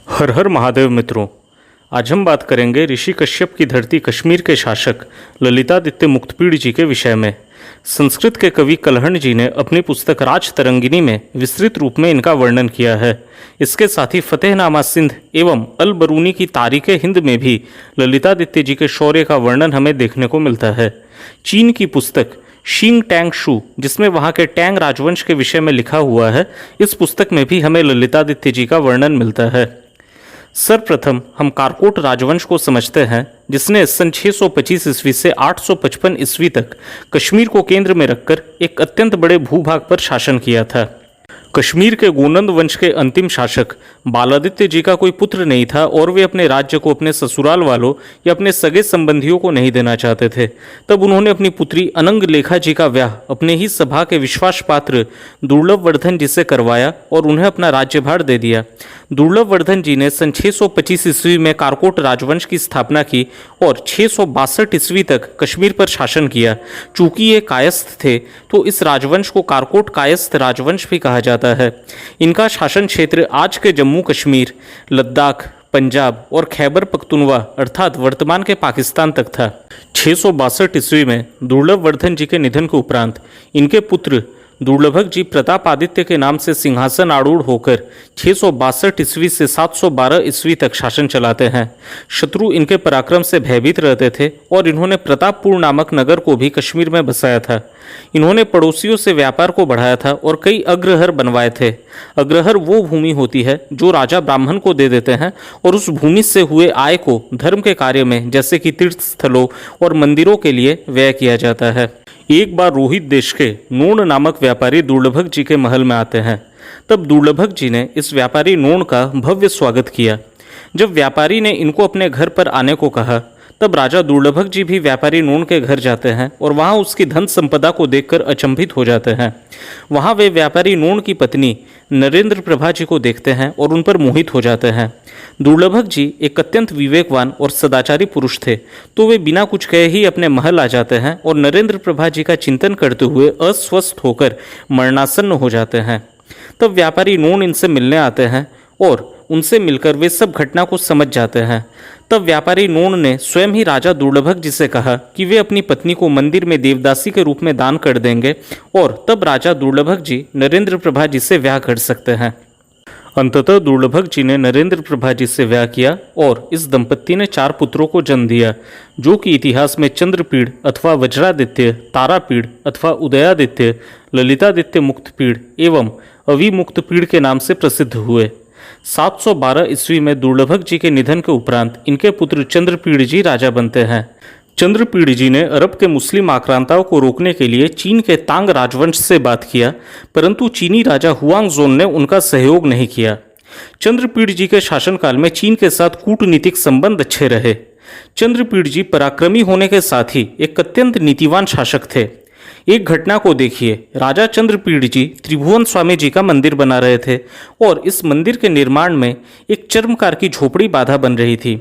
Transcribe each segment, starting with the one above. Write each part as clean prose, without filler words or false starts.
हर हर महादेव मित्रों, आज हम बात करेंगे ऋषि कश्यप की धरती कश्मीर के शासक ललितादित्य मुक्तपीड़ जी के विषय में। संस्कृत के कवि कलहण जी ने अपनी पुस्तक राज तरंगिनी में विस्तृत रूप में इनका वर्णन किया है। इसके साथ ही फतेहनामा सिंध एवं अल बरूनी की तारीख हिंद में भी ललितादित्य जी के शौर्य का वर्णन हमें देखने को मिलता है। चीन की पुस्तक शिंग टैंग शू, जिसमें वहाँ के टैंग राजवंश के विषय में लिखा हुआ है, इस पुस्तक में भी हमें ललितादित्य जी का वर्णन मिलता है। सर्वप्रथम हम कारकोट राजवंश को समझते हैं, जिसने सन 625 ईस्वी से 855 ईस्वी तक कश्मीर को केंद्र में रखकर एक अत्यंत बड़े भूभाग पर शासन किया था। कश्मीर के गोनंद वंश के अंतिम शासक बालादित्य जी का कोई पुत्र नहीं था और वे अपने राज्य को अपने ससुराल वालों या अपने सगे संबंधियों को नहीं देना चाहते थे। तब उन्होंने अपनी पुत्री अनंग लेखा जी का ब्याह अपने ही सभा के विश्वास पात्र दुर्लभवर्धन जी से करवाया और उन्हें अपना राज्यभार दे दिया। दुर्लभवर्धन जी ने सन 625 ईस्वी में कारकोट राजवंश की स्थापना की और 662 ईस्वी तक कश्मीर पर शासन किया। चूंकि ये कायस्थ थे तो इस राजवंश को कारकोट कायस्थ राजवंश भी कहा जाता है। इनका शासन क्षेत्र आज के जम्मू कश्मीर, लद्दाख, पंजाब और खैबर पख्तूनवा अर्थात वर्तमान के पाकिस्तान तक था। 662 ईस्वी में दुर्लभवर्धन जी के निधन के उपरांत इनके पुत्र दुर्लभक जी प्रतापादित्य के नाम से सिंहासन आरूढ़ होकर 662 ईस्वी से 712 ईस्वी तक शासन चलाते हैं। शत्रु इनके पराक्रम से भयभीत रहते थे और इन्होंने प्रतापपुर नामक नगर को भी कश्मीर में बसाया था। इन्होंने पड़ोसियों से व्यापार को बढ़ाया था और कई अग्रहर बनवाए थे। अग्रहर वो भूमि होती है जो राजा ब्राह्मण को दे देते हैं और उस भूमि से हुए आय को धर्म के कार्य में, जैसे कि तीर्थ स्थलों और मंदिरों के लिए व्यय किया जाता है। एक बार रोहित देश के नोण नामक व्यापारी दुर्लभक जी के महल में आते हैं। तब दुर्लभक जी ने इस व्यापारी नोण का भव्य स्वागत किया। जब व्यापारी ने इनको अपने घर पर आने को कहा, तब राजा दुर्लभक जी भी व्यापारी नोण के घर जाते हैं और वहां उसकी धन संपदा को देखकर अचंभित हो जाते हैं। वहां वे व्यापारी नोण की पत्नी नरेंद्र प्रभा जी को देखते हैं और उन पर मोहित हो जाते हैं। दुर्लभक जी एक अत्यंत विवेकवान और सदाचारी पुरुष थे, तो वे बिना कुछ कहे ही अपने महल आ जाते हैं और नरेंद्र प्रभा जी का चिंतन करते हुए अस्वस्थ होकर मरणासन्न हो जाते हैं। तब व्यापारी नोण इनसे मिलने आते हैं और उनसे मिलकर वे सब घटना को समझ जाते हैं। तब व्यापारी नोण ने स्वयं ही राजा दुर्लभक जी से कहा कि वे अपनी पत्नी को मंदिर में देवदासी के रूप में दान कर देंगे और तब राजा दुर्लभक जी नरेंद्र प्रभा जी से ब्याह कर सकते हैं। अंततः दुर्लभक जी ने नरेंद्र प्रभा जी से ब्याह किया और इस दंपत्ति ने 4 पुत्रों को जन्म दिया, जो कि इतिहास में चंद्रपीड़ अथवा वज्रादित्य, तारापीड़ अथवा उदयादित्य, ललितादित्य मुक्तपीड़ एवं अविमुक्तपीड़ के नाम से प्रसिद्ध हुए। 712 ईस्वी में दुर्लभक जी के निधन के उपरांत इनके पुत्र चंद्रपीड़ जी राजा बनते हैं। चंद्रपीड़ जी ने अरब के मुस्लिम आक्रांताओं को रोकने के लिए चीन के तांग राजवंश से बात किया, परंतु चीनी राजा हुआंगजोन ने उनका सहयोग नहीं किया। चंद्रपीड़ जी के शासनकाल में चीन के साथ कूटनीतिक संबंध अच्छे रहे। चंद्रपीड़ जी पराक्रमी होने के साथ ही एक अत्यंत नीतिवान शासक थे। एक घटना को देखिए। राजा चंद्रपीड़ जी त्रिभुवन स्वामी जी का मंदिर बना रहे थे और इस मंदिर के निर्माण में एक चर्मकार की झोपड़ी बाधा बन रही थी।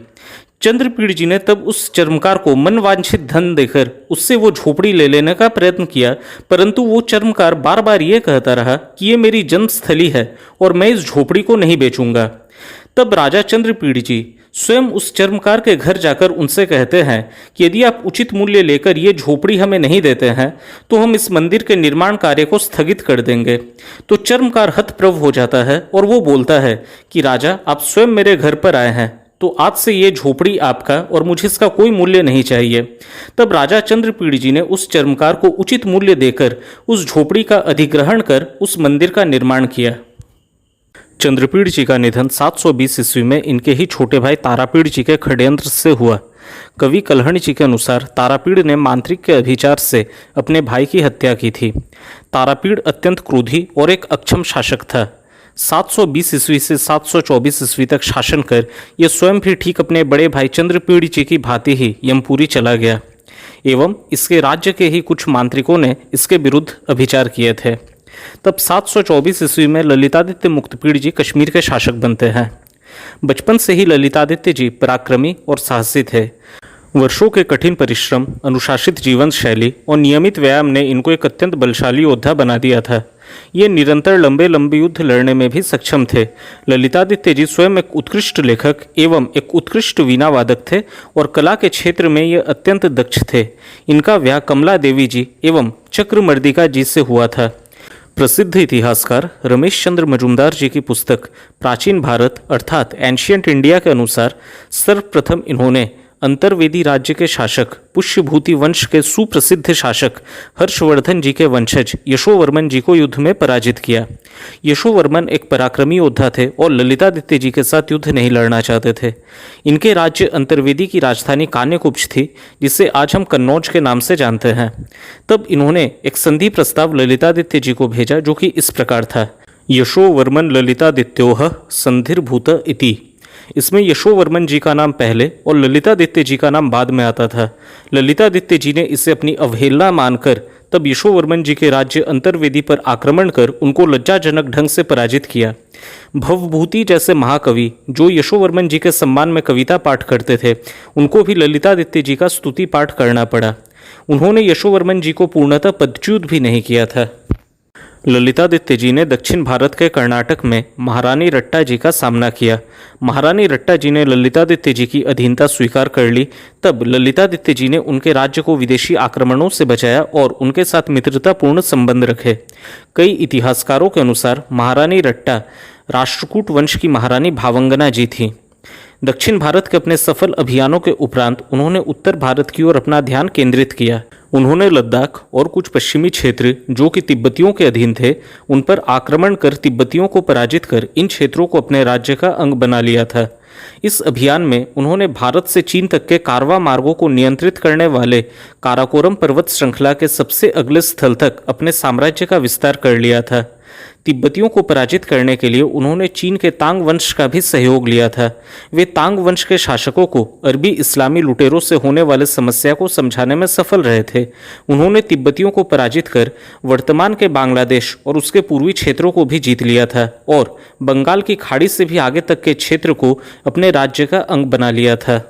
चंद्रपीड़ जी ने तब उस चर्मकार को मनवांछित धन देकर उससे वो झोपड़ी ले लेने का प्रयत्न किया, परंतु वो चर्मकार बार बार ये कहता रहा कि ये मेरी जन्मस्थली है और मैं इस झोपड़ी को नहीं बेचूंगा। तब राजा चंद्रपीड़ जी स्वयं उस चर्मकार के घर जाकर उनसे कहते हैं कि यदि आप उचित मूल्य लेकर ये झोपड़ी हमें नहीं देते हैं तो हम इस मंदिर के निर्माण कार्य को स्थगित कर देंगे। तो चर्मकार हतप्रभ हो जाता है और वो बोलता है कि राजा, आप स्वयं मेरे घर पर आए हैं, तो आज से ये झोपड़ी आपका और मुझे इसका कोई मूल्य नहीं चाहिए। तब राजा चंद्रपीड़ जी ने उस चर्मकार को उचित मूल्य देकर उस झोपड़ी का अधिग्रहण कर उस मंदिर का निर्माण किया। चंद्रपीड़ जी का निधन 720 ईस्वी में इनके ही छोटे भाई तारापीड़ जी के षड्यंत्र से हुआ। कवि कलहण जी के अनुसार तारापीड़ ने मांत्रिक के अभिचार से अपने भाई की हत्या की थी। तारापीड़ अत्यंत क्रोधी और एक अक्षम शासक था। 720 ईस्वी से 724 ईस्वी तक शासन कर यह स्वयं भी ठीक अपने बड़े भाई चंद्रपीड़ जी की भांति ही यमपुरी चला गया एवं इसके राज्य के ही कुछ मांत्रिकों ने इसके विरुद्ध अभिचार किए थे। तब 724 ईस्वी में ललितादित्य मुक्तपीड़ जी कश्मीर के शासक बनते हैं। बचपन से ही ललितादित्य जी पराक्रमी और साहसी थे। वर्षों के कठिन परिश्रम, अनुशासित जीवन शैली और नियमित व्यायाम ने इनको एक अत्यंत बलशाली योद्धा बना दिया था। ये निरंतर लंबे लंबे युद्ध लड़ने में भी सक्षम थे। ललितादित्य जी स्वयं एक उत्कृष्ट लेखक एवं एक उत्कृष्ट वीणा वादक थे और कला के क्षेत्र में ये अत्यंत दक्ष थे। इनका विवाह कमला देवी जी एवं चक्रमर्दिका जी से हुआ था। प्रसिद्ध इतिहासकार रमेश चंद्र मजूमदार जी की पुस्तक प्राचीन भारत अर्थात एंशियंट इंडिया के अनुसार सर्वप्रथम इन्होंने अंतर्वेदी राज्य के शासक पुष्यभूति वंश के सुप्रसिद्ध शासक हर्षवर्धन जी के वंशज यशोवर्मन जी को युद्ध में पराजित किया। यशोवर्मन एक पराक्रमी योद्धा थे और ललितादित्य जी के साथ युद्ध नहीं लड़ना चाहते थे। इनके राज्य अंतर्वेदी की राजधानी कान्यकुब्ज थी, जिसे आज हम कन्नौज के नाम से जानते हैं। तब इन्होंने एक संधि प्रस्ताव ललितादित्य जी को भेजा, जो कि इस प्रकार था: यशोवर्मन ललितादित्योः संधिर्भूत इति। इसमें यशोवर्मन जी का नाम पहले और ललितादित्य जी का नाम बाद में आता था। ललितादित्य जी ने इसे अपनी अवहेलना मानकर तब यशोवर्मन जी के राज्य अंतर्वेदी पर आक्रमण कर उनको लज्जाजनक ढंग से पराजित किया। भवभूति जैसे महाकवि जो यशोवर्मन जी के सम्मान में कविता पाठ करते थे, उनको भी ललितादित्य जी का स्तुति पाठ करना पड़ा। उन्होंने यशोवर्मन जी को पूर्णतः पदच्युत भी नहीं किया था। ललितादित्य जी ने दक्षिण भारत के कर्नाटक में महारानी रट्टा जी का सामना किया। महारानी रट्टा जी ने ललितादित्य जी की अधीनता स्वीकार कर ली। तब ललितादित्य जी ने उनके राज्य को विदेशी आक्रमणों से बचाया और उनके साथ मित्रतापूर्ण संबंध रखे। कई इतिहासकारों के अनुसार महारानी रट्टा राष्ट्रकूट वंश की महारानी भावंगना जी थी। दक्षिण भारत के अपने सफल अभियानों के उपरांत उन्होंने उत्तर भारत की ओर अपना ध्यान केंद्रित किया। उन्होंने लद्दाख और कुछ पश्चिमी क्षेत्र जो कि तिब्बतियों के अधीन थे, उन पर आक्रमण कर तिब्बतियों को पराजित कर इन क्षेत्रों को अपने राज्य का अंग बना लिया था। इस अभियान में उन्होंने भारत से चीन तक के कारवा मार्गों को नियंत्रित करने वाले काराकोरम पर्वत श्रृंखला के सबसे अगले स्थल तक अपने साम्राज्य का विस्तार कर लिया था। तिब्बतियों को पराजित करने के लिए उन्होंने चीन के तांग वंश का भी सहयोग लिया था। वे तांग वंश के शासकों को अरबी इस्लामी लुटेरों से होने वाले समस्या को समझाने में सफल रहे थे। उन्होंने तिब्बतियों को पराजित कर वर्तमान के बांग्लादेश और उसके पूर्वी क्षेत्रों को भी जीत लिया था और बंगाल की खाड़ी से भी आगे तक के क्षेत्र को अपने राज्य का अंग बना लिया था।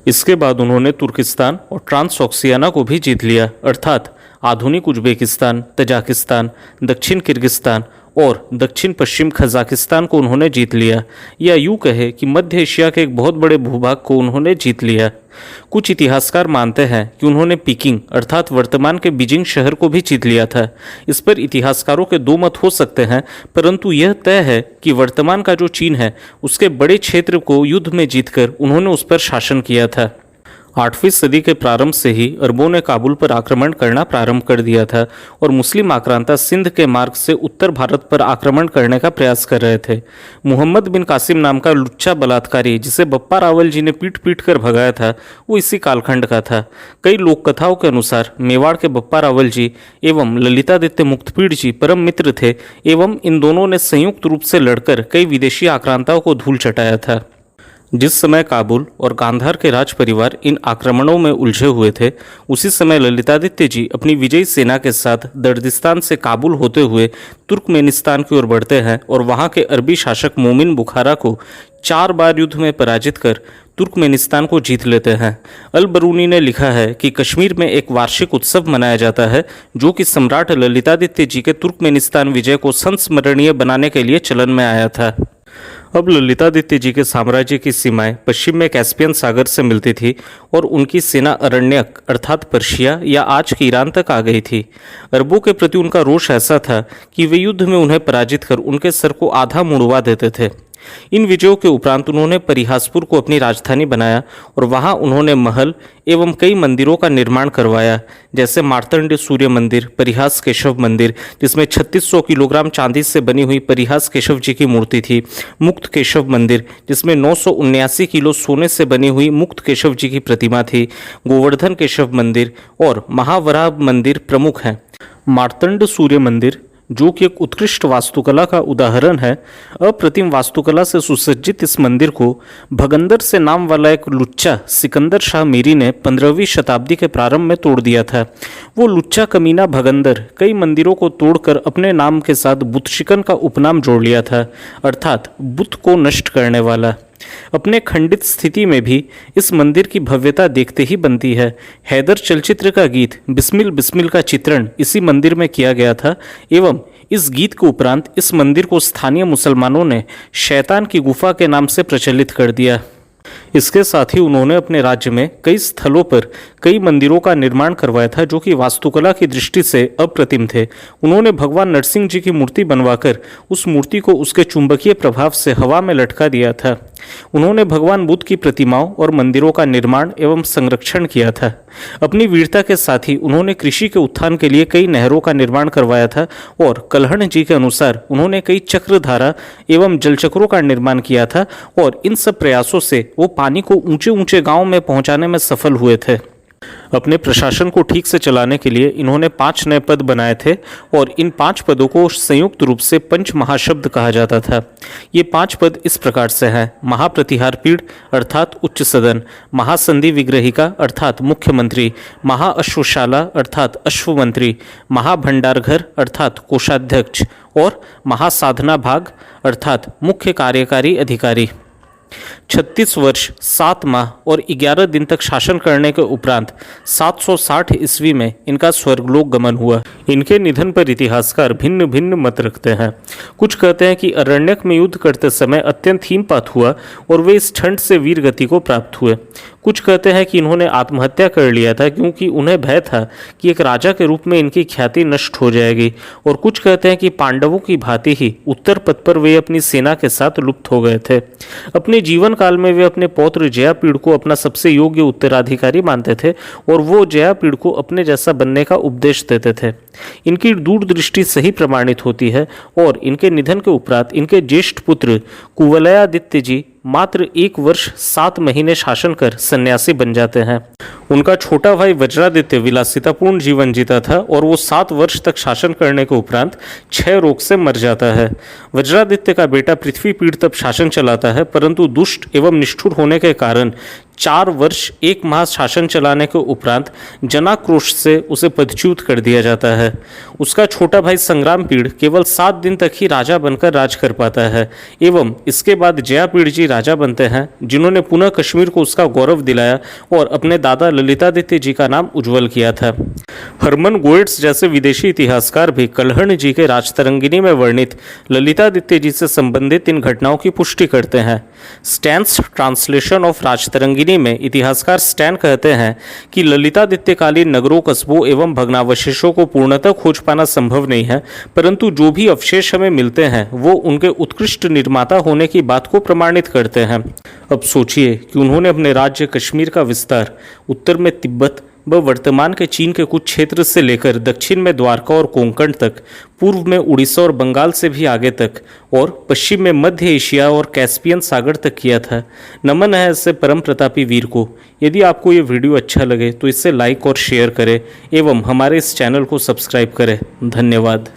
इसके बाद उन्होंने तुर्किस्तान और ट्रांसऑक्सियाना को भी जीत लिया, अर्थात आधुनिक उज्बेकिस्तान, तजाकिस्तान, दक्षिण किर्गिस्तान और दक्षिण पश्चिम कजाकिस्तान को उन्होंने जीत लिया, या यूँ कहे कि मध्य एशिया के एक बहुत बड़े भूभाग को उन्होंने जीत लिया। कुछ इतिहासकार मानते हैं कि उन्होंने पीकिंग अर्थात वर्तमान के बीजिंग शहर को भी जीत लिया था। इस पर इतिहासकारों के दो मत हो सकते हैं, परंतु यह तय है कि वर्तमान का जो चीन है उसके बड़े क्षेत्र को युद्ध में जीतकर उन्होंने उस पर शासन किया था। 8वीं सदी के प्रारंभ से ही अरबों ने काबुल पर आक्रमण करना प्रारंभ कर दिया था और मुस्लिम आक्रांता सिंध के मार्ग से उत्तर भारत पर आक्रमण करने का प्रयास कर रहे थे। मुहम्मद बिन कासिम नाम का लुच्चा बलात्कारी जिसे बप्पा रावल जी ने पीट पीट कर भगाया था, वो इसी कालखंड का था। कई लोक कथाओं के अनुसार मेवाड़ के बप्पा रावल जी एवं ललितादित्य मुक्तपीड़ जी परम मित्र थे एवं इन दोनों ने संयुक्त रूप से लड़कर कई विदेशी आक्रांताओं को धूल चटाया था। जिस समय काबुल और गांधार के राज परिवार इन आक्रमणों में उलझे हुए थे, उसी समय ललितादित्य जी अपनी विजयी सेना के साथ दर्दिस्तान से काबुल होते हुए तुर्कमेनिस्तान की ओर बढ़ते हैं और वहां के अरबी शासक मोमिन बुखारा को 4 बार युद्ध में पराजित कर तुर्कमेनिस्तान को जीत लेते हैं। अल बरूनी ने लिखा है कि कश्मीर में एक वार्षिक उत्सव मनाया जाता है जो कि सम्राट ललितादित्य जी के तुर्कमेनिस्तान विजय को संस्मरणीय बनाने के लिए चलन में आया था। अब ललितादित्य जी के साम्राज्य की सीमाएं पश्चिम में कैस्पियन सागर से मिलती थी और उनकी सेना अरण्यक अर्थात पर्शिया या आज के ईरान तक आ गई थी। अरबों के प्रति उनका रोष ऐसा था कि वे युद्ध में उन्हें पराजित कर उनके सर को आधा मुड़वा देते थे। इन विजयों के उपरांत उन्होंने परिहासपुर को अपनी राजधानी बनाया और वहां उन्होंने महल एवं कई मंदिरों का निर्माण करवाया, जैसे मार्तंड सूर्य मंदिर, परिहास केशव मंदिर जिसमें 3600 किलोग्राम चांदी से बनी हुई परिहास केशव जी की मूर्ति थी, मुक्त केशव मंदिर जिसमें 979 किलो सोने से बनी हुई मुक्त केशव जी की प्रतिमा थी, गोवर्धन केशव मंदिर और महावराह मंदिर प्रमुख हैं। मार्तंड सूर्य मंदिर जो कि एक उत्कृष्ट वास्तुकला का उदाहरण है। अप्रतिम वास्तुकला से सुसज्जित इस मंदिर को भगंदर से नाम वाला एक लुच्चा सिकंदर शाह मीरी ने 15वीं शताब्दी के प्रारंभ में तोड़ दिया था। वो लुच्चा कमीना भगंदर कई मंदिरों को तोड़कर अपने नाम के साथ बुतशिकन का उपनाम जोड़ लिया था, अर्थात बुत को नष्ट करने वाला। अपने खंडित स्थिति में भी इस मंदिर की भव्यता देखते ही बनती है। हैदर चलचित्र का गीत बिस्मिल बिस्मिल का चित्रण इसी मंदिर में किया गया था एवं इस गीत के उपरांत इस मंदिर को स्थानीय मुसलमानों ने शैतान की गुफा के नाम से प्रचलित कर दिया। इसके साथ ही उन्होंने अपने राज्य में कई स्थलों पर कई मंदिरों का निर्माण करवाया था जो कि वास्तुकला की दृष्टि से अप्रतिम थे। उन्होंने भगवान नरसिंह जी की मूर्ति बनवाकर उस मूर्ति को उसके चुंबकीय प्रभाव से हवा में लटका दिया था। उन्होंने भगवान बुद्ध की प्रतिमाओं और मंदिरों का निर्माण एवं संरक्षण किया था। अपनी वीरता के साथ ही उन्होंने कृषि के उत्थान के लिए कई नहरों का निर्माण करवाया था और कल्हण जी के अनुसार उन्होंने कई चक्रधारा एवं जलचक्रों का निर्माण किया था और इन सब प्रयासों से वो पानी को ऊंचे ऊंचे गांवों में पहुंचाने में सफल हुए थे। अपने प्रशासन को ठीक से चलाने के लिए इन्होंने 5 नए पद बनाए थे और इन 5 पदों को संयुक्त रूप से पंच महाशब्द कहा जाता था। ये 5 पद इस प्रकार से हैं: महाप्रतिहार पीठ अर्थात उच्च सदन, महासंधि विग्रहिका अर्थात मुख्यमंत्री, महाअश्वशाला अर्थात अश्वमंत्री, महाभंडारघर अर्थात कोषाध्यक्ष और महासाधना भाग अर्थात मुख्य कार्यकारी अधिकारी। 36 वर्ष 7 माह और 11 दिन तक शासन करने के उपरांत 760 ईस्वी में इनका स्वर्गलोक गमन हुआ। इनके निधन पर इतिहासकार भिन्न भिन्न मत रखते हैं। कुछ कहते हैं कि अरण्यक में युद्ध करते समय अत्यंत हिमपात हुआ और वे इस ठंड से वीर गति को प्राप्त हुए। कुछ कहते हैं कि इन्होंने आत्महत्या कर लिया था क्योंकि उन्हें भय था कि एक राजा के रूप में इनकी ख्याति नष्ट हो जाएगी, और कुछ कहते हैं कि पांडवों की भांति ही उत्तर पथ पर वे अपनी सेना के साथ लुप्त हो गए थे। अपने जीवन काल में वे अपने पौत्र जयापीड़ को अपना सबसे योग्य उत्तराधिकारी मानते थे और वो जयापीड़ को अपने जैसा बनने का उपदेश देते थे। इनकी दूरदृष्टि सही प्रमाणित होती है और इनके निधन के उपरांत इनके ज्येष्ठ पुत्र कुवलयादित्य जी मात्र 1 वर्ष 7 महीने शासन कर सन्यासी बन जाते हैं। उनका छोटा भाई वज्रादित्य विलासितापूर्ण जीवन जीता था और वो 7 वर्ष तक शासन करने के उपरांत 6 रोग से मर जाता है। वज्रादित्य का बेटा पृथ्वीपीठ तब शासन चलाता है, परंतु दुष्ट एवं निष्ठुर होने के कारण 4 वर्ष 1 माह शासन चलाने के उपरांत जनाक्रोश से उसे पदच्युत कर दिया जाता है। उसका छोटा भाई संग्रामपीड़ केवल 7 दिन तक ही राजा बनकर राज कर पाता है एवं इसके बाद जयापीड़ जी राजा बनते हैं, जिन्होंने पुनः कश्मीर को उसका गौरव दिलाया और अपने दादा ललितादित्य जी का नाम उज्जवल किया था। हरमन गोएट्स जैसे विदेशी इतिहासकार भी कल्हण जी के राजतरंगिनी में वर्णित ललितादित्य जी से संबंधित इन घटनाओं की पुष्टि करते हैं। स्टैन्स ट्रांसलेशन ऑफ राजतरंगिनी में इतिहासकार स्टैन कहते हैं कि ललितादित्यकालीन नगरों, कस्बों एवं भग्नावशेषों को पूर्णतः खोज पाना संभव नहीं है, परंतु जो भी अवशेष हमें मिलते हैं वो उनके उत्कृष्ट निर्माता होने की बात को प्रमाणित करते हैं। अब सोचिए कि उन्होंने अपने राज्य कश्मीर का विस्तार उत्तर में तिब्बत व वर्तमान के चीन के कुछ क्षेत्र से लेकर दक्षिण में द्वारका और कोंकण तक, पूर्व में उड़ीसा और बंगाल से भी आगे तक और पश्चिम में मध्य एशिया और कैस्पियन सागर तक किया था। नमन है ऐसे परम प्रतापी वीर को। यदि आपको ये वीडियो अच्छा लगे तो इसे लाइक और शेयर करें एवं हमारे इस चैनल को सब्सक्राइब करें। धन्यवाद।